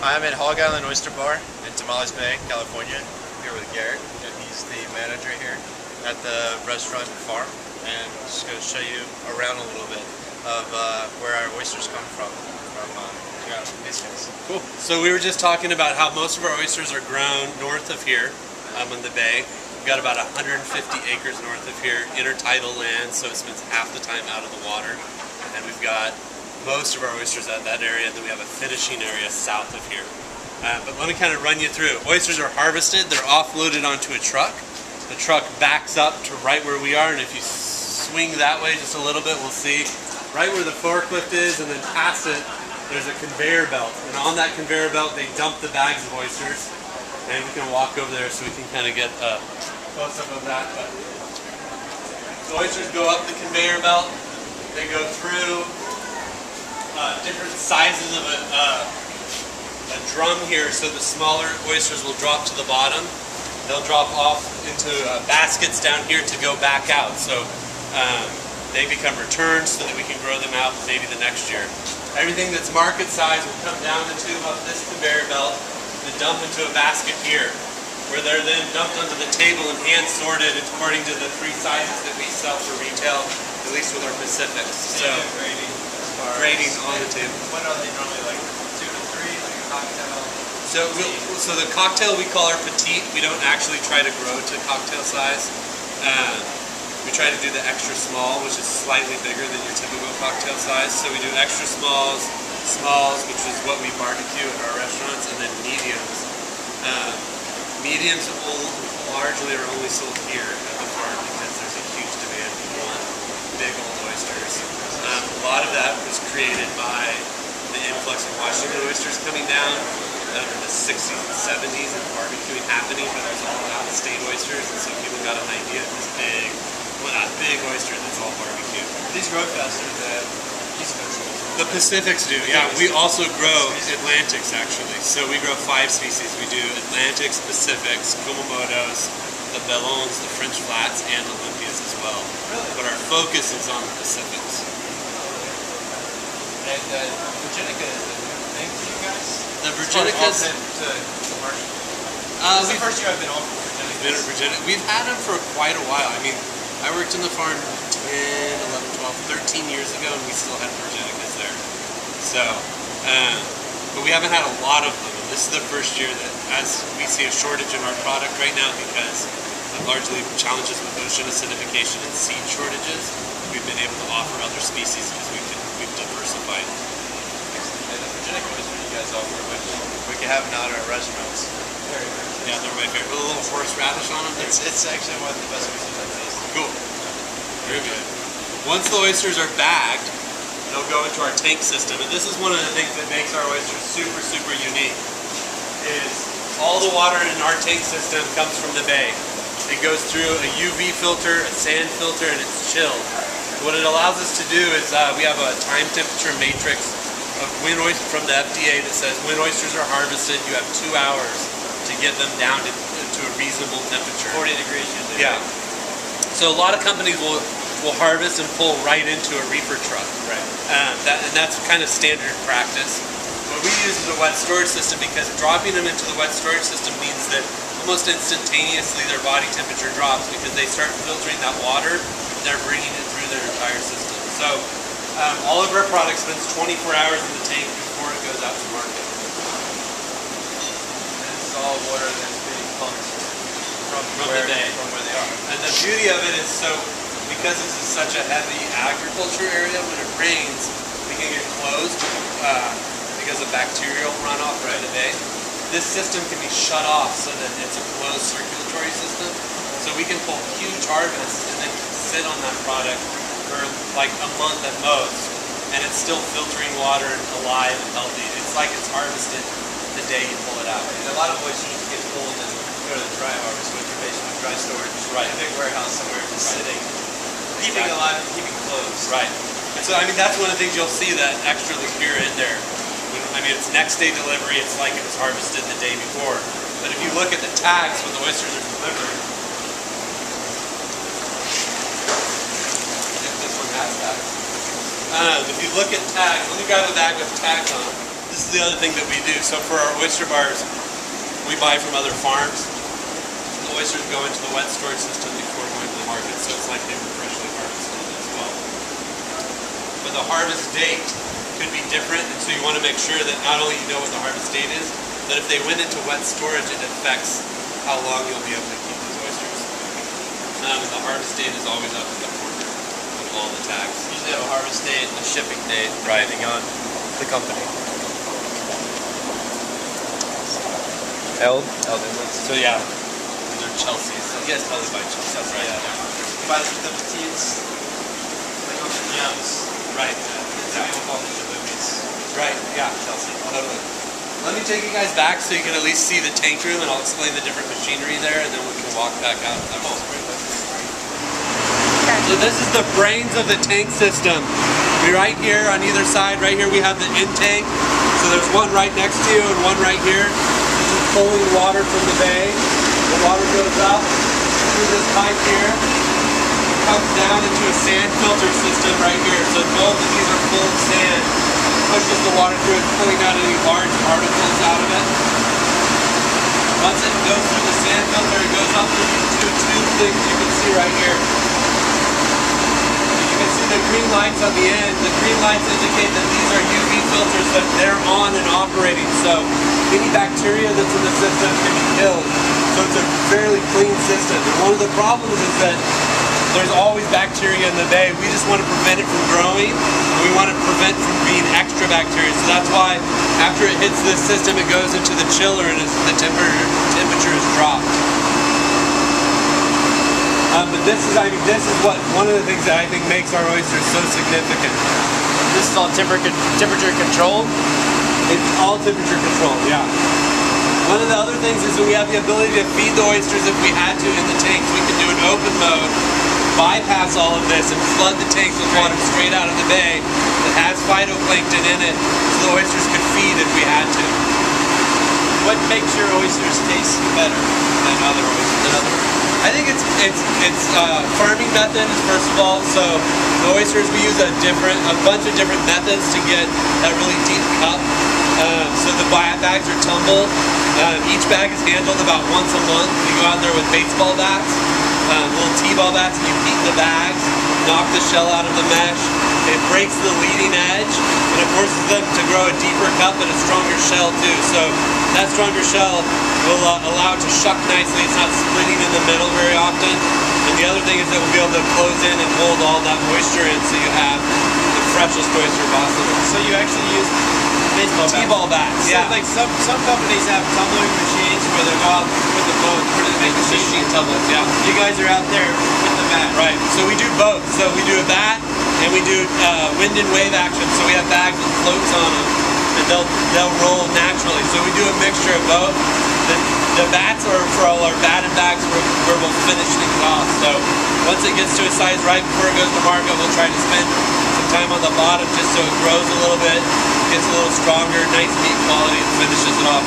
I'm at Hog Island Oyster Bar in Tamales Bay, California. I'm here with Garrett, and he's the manager here at the restaurant and farm. And I'm just going to show you around a little bit of where our oysters come from these guys. Cool. So we were just talking about how most of our oysters are grown north of here in the bay. We've got about 150 acres north of here, intertidal land, so it spends half the time out of the water. And we've got most of our oysters at that area, and then we have a finishing area south of here. But let me kind of run you through. Oysters are harvested, they're offloaded onto a truck. The truck backs up to right where we are, and if you swing that way just a little bit, we'll see right where the forklift is, and then past it, there's a conveyor belt. And on that conveyor belt, they dump the bags of oysters. And we can walk over there so we can kind of get a close-up of that. But the oysters go up the conveyor belt, they go through different sizes of a drum here, so the smaller oysters will drop to the bottom. They'll drop off into baskets down here to go back out. So they become returned so that we can grow them out maybe the next year. Everything that's market size will come down the tube up this conveyor belt and dump into a basket here, where they're then dumped onto the table and hand sorted according to the three sizes that we sell for retail, at least with our Pacifics. So grading on the table. What are they normally, like 2 to 3, like a cocktail? So the cocktail we call our petite. We don't actually try to grow to cocktail size. We try to do the extra small, which is slightly bigger than your typical cocktail size. So we do extra smalls, which is what we barbecue at our restaurants, and then mediums. Mediums largely are only sold here at the farm because there's a huge demand. People want big old oysters. A lot of that was created by the influx of Washington oysters coming down in the 60s and 70s and barbecuing happening, but there's all out-of-state oysters, and so people got an idea of this big, well, not big oyster that's all barbecue. These grow faster than East Coast. The Pacifics do, yeah. We also grow Atlantics, actually. So we grow 5 species. We do Atlantics, Pacifics, Kumamotos, the Bellons, the French Flats, and Olympias as well. Really? But our focus is on the Pacifics. And Virginica is a new thing for you guys? The Virginica's... To commercial. This is the first year I've been on Virginica. We've had them for quite a while. I mean, I worked in the farm 10, 11, 12, 13 years ago, and we still had Virginicas there. So, but we haven't had a lot of them. This is the first year that, as we see a shortage in our product right now because of largely challenges with ocean acidification and seed shortages, we've been able to offer other species because we've diversified. And the Virginica oyster you guys offer, which we can have now at our restaurants. Very good. Yeah, they're my favorite. With a little horseradish on them. It's actually one of the best oysters I've tasted. Cool. Very good. Once the oysters are bagged, they'll go into our tank system. And this is one of the things that makes our oysters super, super unique, is all the water in our tank system comes from the bay. It goes through a UV filter, a sand filter, and it's chilled. What it allows us to do is we have a time temperature matrix of when from the FDA that says when oysters are harvested, you have 2 hours to get them down to a reasonable temperature. 40 degrees usually. Yeah. So a lot of companies will harvest and pull right into a reefer truck. Right. And that's kind of standard practice. What we use is a wet storage system because dropping them into the wet storage system means that almost instantaneously their body temperature drops because they start filtering that water and they're bringing it through their entire system. So all of our product spends 24 hours in the tank before it goes out to market. And this is all water that's being pumped from where they are. And the beauty of it is, so because this is such a heavy agriculture area, when it rains, we can get closed because of bacterial runoff right in the bay. This system can be shut off so that it's a closed circulatory system. So we can pull huge harvests and then sit on that product for like a month at most, and it's still filtering water and alive and healthy. It's like it's harvested the day you pull it out. And a lot of oysters get pulled and go to the dry harvest, which are basically dry storage. Right. A big warehouse somewhere just sitting, keeping alive and keeping closed. Right. And so, I mean, that's one of the things you'll see, that extra liqueur in there. I mean, it's next day delivery, it's like it was harvested the day before. But if you look at the tags when the oysters are delivered, if this one has tags. If you look at tags, let me grab a bag with tags on. this is the other thing that we do. So for our oyster bars, we buy from other farms. The oysters go into the wet storage system before going to the market, so it's like they were freshly harvested as well. But the harvest date could be different, and so you want to make sure that not only you know what the harvest date is, but if they went into wet storage, it affects how long you'll be able to keep those oysters. And the harvest date is always up at the corner of all the tags. Usually have a harvest date and a shipping date depending on the company. So yeah, these are Chelsea's. You guys probably buy Chelsea. That's right. Yeah. You buy the petites, like the gems. Right. Some people call them jaboobies. Right. Yeah. Chelsea. Totally. Let me take you guys back so you can at least see the tank room, and I'll explain the different machinery there, and then we can walk back out. So this is the brains of the tank system. We're right here on either side. Right here we have the intake. So there's one right next to you and one right here. This is pulling water from the bay. The water goes up through this pipe here. It comes down into a sand filter system right here. So both of these are full of sand. It pushes the water through it, pulling out any large particles out of it. Once it goes through the sand filter, it goes up through these two tube things you can see right here. You can see the green lights on the end. The green lights indicate that these are UV filters, that they're on and operating. So any bacteria that's in the system can be killed. So it's a fairly clean system. And one of the problems is that there's always bacteria in the bay. We just want to prevent it from growing, and we want to prevent from being extra bacteria. So that's why after it hits this system, it goes into the chiller and the temperature is dropped. But this is what one of the things that I think makes our oysters so significant. This is all temperature controlled? It's all temperature controlled, yeah. One of the other things is that we have the ability to feed the oysters if we had to in the tanks. We can do an open mode, bypass all of this, and flood the tanks with water straight out of the bay that has phytoplankton in it, so the oysters could feed if we had to. What makes your oysters taste better than other oysters? I think it's farming methods, first of all. So the oysters, we use a bunch of different methods to get that really deep cup. So the bags are tumbled. Each bag is handled about once a month. You go out there with baseball bats, little t-ball bats, and you beat the bags, knock the shell out of the mesh. It breaks the leading edge, and it forces them to grow a deeper cup and a stronger shell too. So that stronger shell will allow it to shuck nicely. It's not splitting in the middle very often. And the other thing is that we'll be able to close in and hold all that moisture in, so you have the freshest oyster possible. So you actually use T-ball bats. So Yeah. like some companies have tumbling machines where they go out with the boat, where they make the Machine tumblers. Yeah. You guys are out there with the bat. Right. So we do both. So we do a bat and we do wind and wave action. So we have bags with floats on them, and they'll roll naturally. So we do a mixture of both. The bats are for all our batted bags where we'll finish things off. So once it gets to a size right before it goes to market, we'll try to spend some time on the bottom just so it grows a little bit, gets a little stronger, nice meat quality, and finishes it off.